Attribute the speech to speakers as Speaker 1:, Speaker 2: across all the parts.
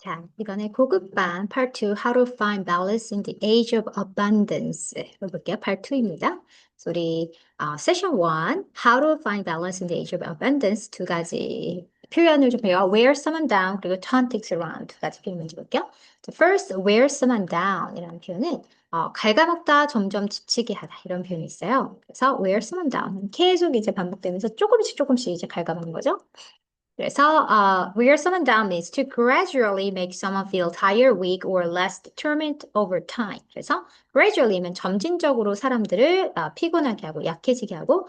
Speaker 1: 자, 이번에 고급반 Part 2 How to Find Balance in the Age of Abundance 해볼게요. Part 2입니다. 우리 Session 1 How to Find Balance in the Age of Abundance 두 가지 표현을 좀 배워. Wear someone down 그리고 turn things around 두 가지 표현 먼저 볼게요. First, wear someone down 이라는 표현은 갉아먹다 점점 지치게 하다 이런 표현이 있어요. 그래서 wear someone down 계속 이제 반복되면서 조금씩 이제 갉아먹는 거죠. 그래서 wear someone down means to gradually make someone feel tired, weak, or less determined over time. 그래서 gradually면 점진적으로 사람들을 피곤하게 하고 약해지게 하고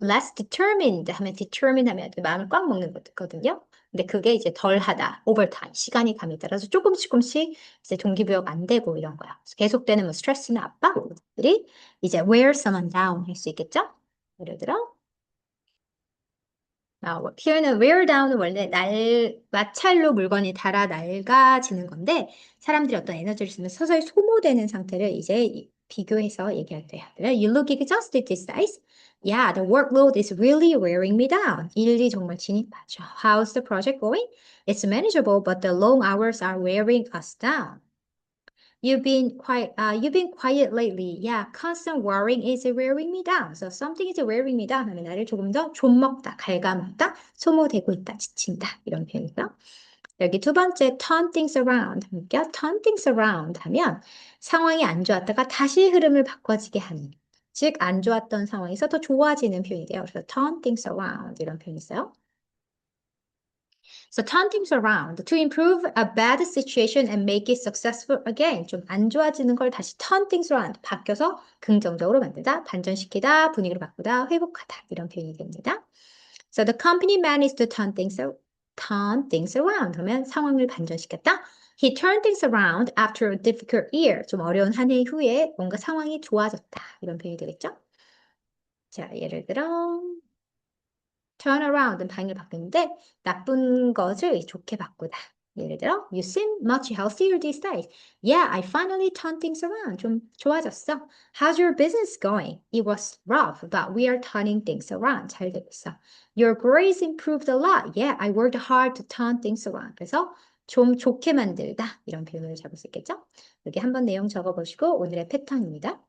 Speaker 1: less determined 하면 determined 하면 마음을 꽉 먹는 거거든요. 근데 그게 이제 덜하다, over time, 시간이 감에 따라서 조금씩 이제 동기부여가 안 되고 이런 거야. 그래서 계속되는 뭐 스트레스나 압박들이 이제 wear someone down 할 수 있겠죠? 예를 들어 표현은 wear down은 원래 마찰로 물건이 닳아 낡아지는 건데 사람들이 어떤 에너지를 쓰면 서서히 소모되는 상태를 이제 비교해서 얘기할 때요. You look exhausted these days. Yeah, the workload is really wearing me down. 일이 정말 진입하죠. How's the project going? It's manageable, but the long hours are wearing us down. You've been quiet lately. Yeah, constant worrying is wearing me down. So something is wearing me down 하면 나를 조금 더 좀먹다, 갉아먹다, 소모되고 있다, 지친다. 이런 표현이죠. 여기 두 번째, turn things around. 할게요. turn things around 하면 상황이 안 좋았다가 다시 흐름을 바꿔지게 하는. 즉, 안 좋았던 상황에서 더 좋아지는 표현이 돼요. 그래서 turn things around 이런 표현이 있어요. So turn things around to improve a bad situation and make it successful again. 좀 안 좋아지는 걸 다시 turn things around. 바뀌어서 긍정적으로 만들다, 반전시키다, 분위기를 바꾸다, 회복하다. 이런 표현이 됩니다. So the company managed to turn things around. 그러면 상황을 반전시켰다. He turned things around after a difficult year. 좀 어려운 한 해 후에 뭔가 상황이 좋아졌다. 이런 표현이 되겠죠? 자, 예를 들어 turn around은 방향을 바꾸는데 나쁜 것을 좋게 바꾸다. 예를 들어, you seem much healthier these days. Yeah, I finally turned things around. 좀 좋아졌어. How's your business going? It was rough, but we are turning things around. 잘 되고 있어. Your grades improved a lot. Yeah, I worked hard to turn things around. 그래서 좀 좋게 만들다. 이런 표현을 잡을 수 있겠죠? 여기 한번 내용 적어보시고 오늘의 패턴입니다.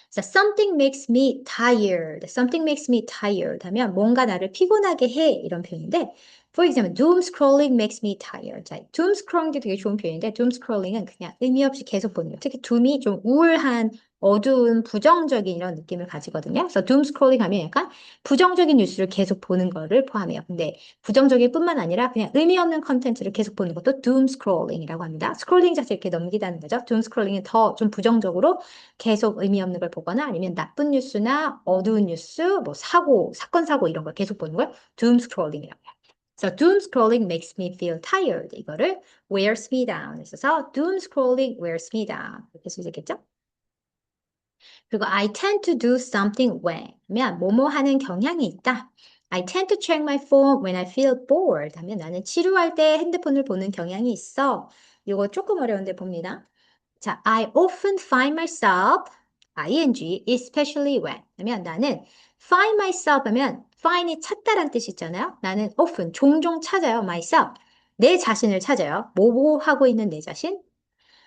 Speaker 1: 자, something makes me tired. Something makes me tired 하면 뭔가 나를 피곤하게 해 이런 표현인데 for example, doom scrolling makes me tired. 자, doom scrolling도 되게 좋은 표현인데 doom scrolling은 그냥 의미 없이 계속 보는 거. 특히 doom이 좀 우울한 어두운 부정적인 이런 느낌을 가지거든요. 그래서 doom scrolling 하면 약간 부정적인 뉴스를 계속 보는 거를 포함해요. 근데 부정적일 뿐만 아니라 그냥 의미 없는 컨텐츠를 계속 보는 것도 doom scrolling이라고 합니다. 스크롤링 자체 이렇게 넘기다는 거죠. doom scrolling은 더 좀 부정적으로 계속 의미 없는 걸 보거나 아니면 나쁜 뉴스나 어두운 뉴스, 뭐 사건 사고 이런 걸 계속 보는 걸 doom scrolling이라고 해요. So doom scrolling makes me feel tired. 이거를 wears me down. 있어서 doom scrolling wears me down. 이렇게 쓰겠죠? 그리고 I tend to do something when 하면 뭐뭐 하는 경향이 있다. I tend to check my phone when I feel bored 하면 나는 지루할 때 핸드폰을 보는 경향이 있어. 이거 조금 어려운데 봅니다. 자, I often find myself, ing, especially when. 하면 나는 find myself 하면 find이 찾다란 뜻이 있잖아요. 나는 often, 종종 찾아요. myself. 내 자신을 찾아요. 뭐 하고 있는 내 자신?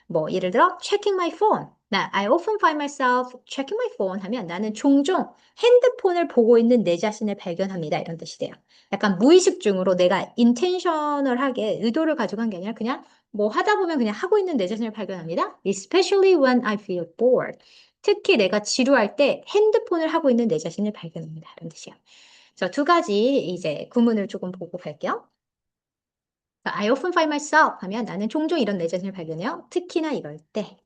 Speaker 1: 뭐 예를 들어 checking my phone. I often find myself checking my phone 하면 나는 종종 핸드폰을 보고 있는 내 자신을 발견합니다. 이런 뜻이 돼요. 약간 무의식 중으로 내가 intentional하게 의도를 가지고 한 게 아니라 그냥 뭐 하다 보면 그냥 하고 있는 내 자신을 발견합니다. Especially when I feel bored. 특히 내가 지루할 때 핸드폰을 하고 있는 내 자신을 발견합니다. 이런 뜻이에요. 그래서 두 가지 이제 구문을 조금 보고 갈게요. I often find myself 하면 나는 종종 이런 내 자신을 발견해요. 특히나 이럴 때.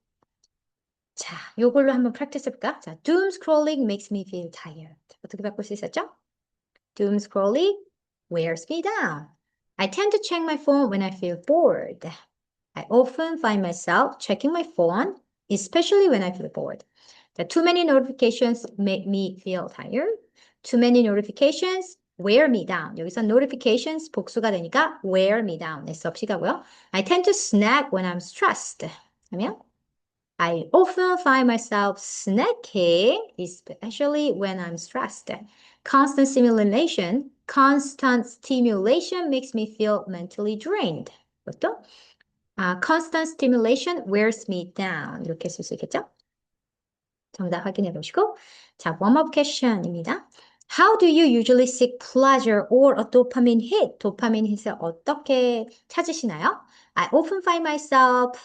Speaker 1: 자, 요걸로 한번 practice 해볼까? 자, doom scrolling makes me feel tired. 어떻게 바꿀 수 있었죠? Doom scrolling wears me down. I tend to check my phone when I feel bored. I often find myself checking my phone, especially when I feel bored. The too many notifications make me feel tired. Too many notifications wear me down. 여기서 notifications 복수가 되니까 wear me down. S 없이 가고요. I tend to snack when I'm stressed. 하면 I often find myself snacking, especially when I'm stressed. Constant stimulation makes me feel mentally drained. 이것도 constant stimulation wears me down. 이렇게 쓸 수 있겠죠? 정답 확인해 보시고. 자, warm-up question입니다. How do you usually seek pleasure or a dopamine hit? 도파민 hit을 어떻게 찾으시나요? I often find myself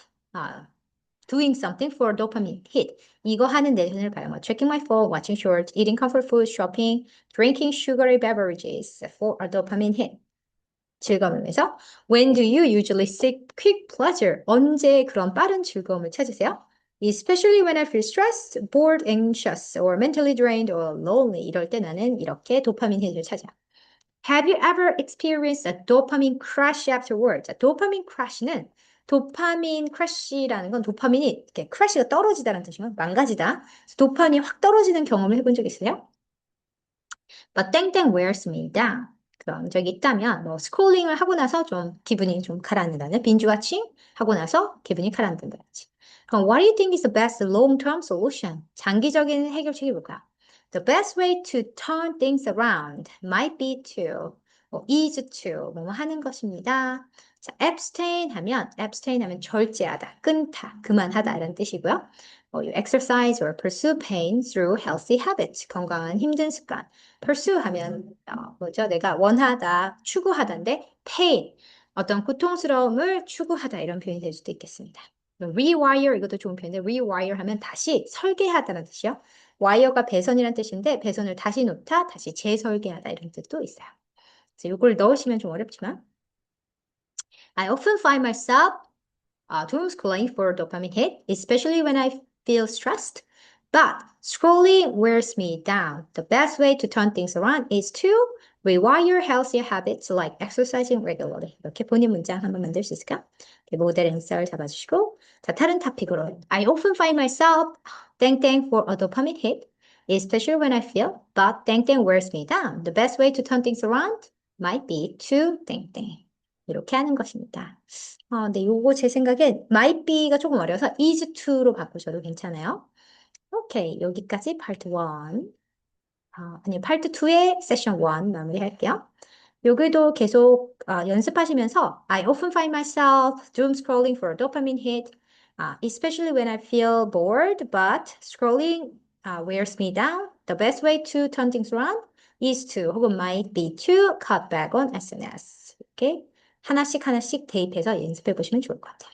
Speaker 1: doing something for dopamine hit. 이거 하는 내 손을 봐요. 뭐, checking my phone, watching shorts, eating comfort food, shopping, drinking sugary beverages for a dopamine hit. 즐거움을 위해서. When do you usually seek quick pleasure? 언제 그런 빠른 즐거움을 찾으세요? Especially when I feel stressed, bored, anxious, or mentally drained, or lonely. 이럴 때 나는 이렇게 도파민 hit을 찾아. Have you ever experienced a dopamine crash afterwards? 자, 도파민 crash는 도파민 crash라는 건 도파민이 이렇게 crash가 떨어지다는 뜻이면 망가지다. 도파민이 확 떨어지는 경험을 해본 적 있어요? But 땡땡 wears me down. 그런 적이 있다면 뭐 스크롤링을 하고 나서 좀 기분이 좀 가라앉는다는 빈주와칭 하고 나서 기분이 가라앉는다든지. 그럼 what do you think is the best long-term solution? 장기적인 해결책이 뭘까? The best way to turn things around might be to is to 뭐 하는 것입니다. 자, abstain 하면 절제하다, 끊다, 그만하다 이런 뜻이고요. You exercise or pursue pain through healthy habits. 건강한 힘든 습관. pursue 하면 뭐죠? 내가 원하다, 추구하다인데 pain, 어떤 고통스러움을 추구하다 이런 표현이 될 수도 있겠습니다. rewire 이것도 좋은 표현인데 rewire 하면 다시 설계하다는 뜻이요. wire가 배선이란 뜻인데 배선을 다시 놓다, 다시 재설계하다 이런 뜻도 있어요. 그래서 이걸 넣으시면 좀 어렵지만 I often find myself doom scrolling for dopamine hit, especially when I feel stressed. But scrolling wears me down. The best way to turn things around is to rewire healthier habits like exercising regularly. 이렇게 본인 문장 한번 만들 수 있을까? 모델 행사를 잡아주시고 자, 다른 토픽으로 I often find myself 땡땡 for a dopamine hit, especially when I feel, but 땡땡 wears me down. The best way to turn things around might be to 땡땡. 이렇게 하는 것입니다. 네, 요거 제 생각에 might be가 조금 어려서 is to로 바꾸셔도 괜찮아요. 오케이, 여기까지 파트 1. 아니, 파트 2의 세션 1 마무리할게요. 여기도 계속 연습하시면서 I often find myself doom scrolling for a dopamine hit, especially when I feel bored, but scrolling wears me down. The best way to turn things around is to 혹은 might be to cut back on SNS. 이렇게 하나씩 대입해서 연습해 보시면 좋을 것 같아요.